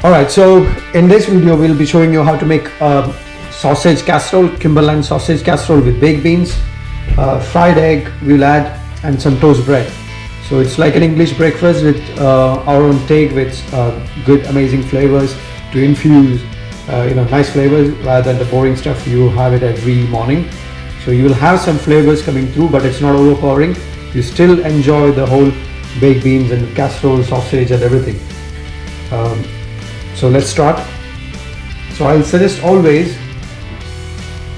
Alright, so in this video we'll be showing you how to make sausage casserole, Cumberland sausage casserole with baked beans, fried egg we'll add, and some toast bread. So it's like an English breakfast with our own take, with good amazing flavors to infuse nice flavors rather than the boring stuff you have it every morning. So you will have some flavors coming through, but it's not overpowering. You still enjoy the whole baked beans and casserole, sausage and everything. So let's start. So I'll suggest always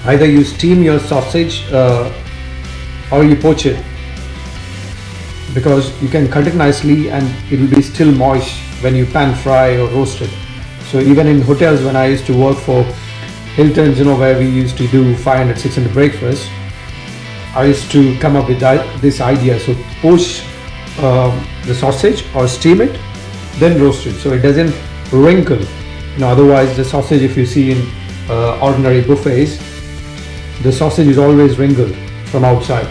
either you steam your sausage or you poach it, because you can cut it nicely and it will be still moist when you pan fry or roast it. So even in hotels, when I used to work for Hilton's, where we used to do 500, 600 breakfast, I used to come up with this idea. So poach the sausage or steam it, then roast it so it doesn't wrinkle. Otherwise the sausage, if you see in ordinary buffets, the sausage is always wrinkled from outside.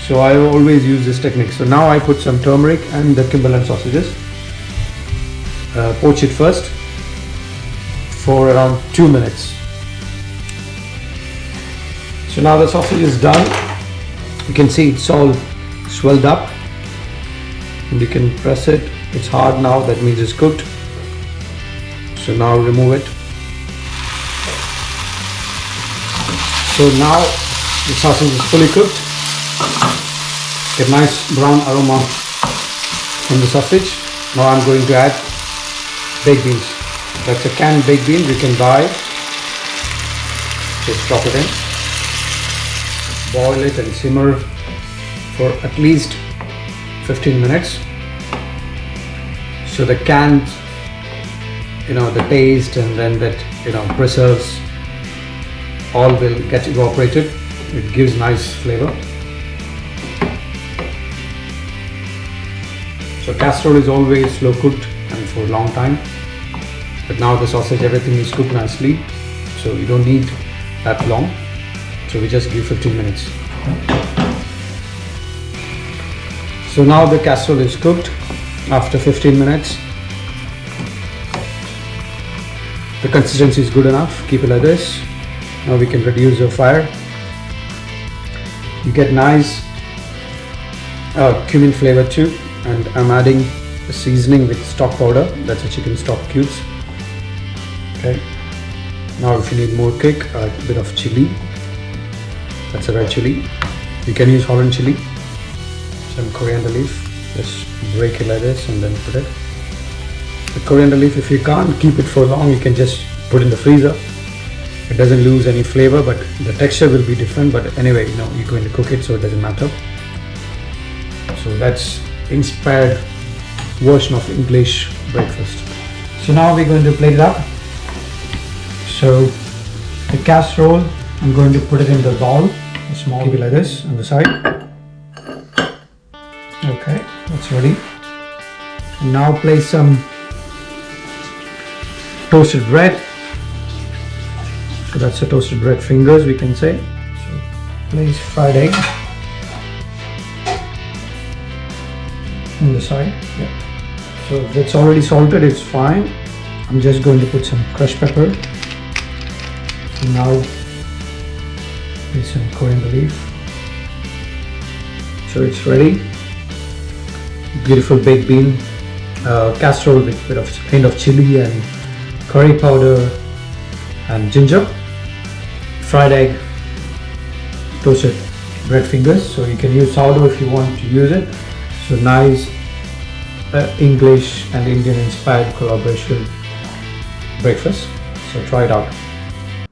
So I always use this technique. So now I put some turmeric and the Cumberland sausages, poach it first for around 2 minutes. So now the sausage is done. You can see it's all swelled up and you can press it. It's hard now, that means it's cooked. So now remove it. So now the sausage is fully cooked. Get nice brown aroma from the sausage. Now I'm going to add baked beans. That's a canned baked beans you can buy. Just drop it in. Boil it and simmer for at least 15 minutes. So the canned, the taste and then that, preserves all will get evaporated. It gives nice flavor. So casserole is always slow cooked and for a long time. But now the sausage, everything is cooked nicely. So you don't need that long. So we just give 15 minutes. So now the casserole is cooked after 15 minutes. The consistency is good enough. Keep it like this. Now we can reduce the fire. You get nice cumin flavor too. And I'm adding a seasoning with stock powder. That's a chicken stock cubes. Okay. Now if you need more kick, a bit of chilli. That's a red chilli. You can use Holland chilli. Some coriander leaf. Just break it like this and then put it. The coriander leaf, if you can't keep it for long, you can just put in the freezer. It doesn't lose any flavor, but the texture will be different. But anyway, you're going to cook it, so it doesn't matter. So that's inspired version of English breakfast. So now we're going to plate it up. So the casserole, I'm going to put it in the bowl, a small, keep it like this on the side. Okay, that's ready. And now place some toasted bread. So that's the toasted bread fingers, we can say. So place fried egg on the side. Yeah. So if it's already salted, it's fine. I'm just going to put some crushed pepper. So now some coriander leaf. So it's ready. Beautiful baked bean casserole with a bit of kind of chili and curry powder and ginger. Fried egg, toasted bread fingers. So you can use sourdough if you want to use it. So nice English and Indian inspired collaboration breakfast. So try it out.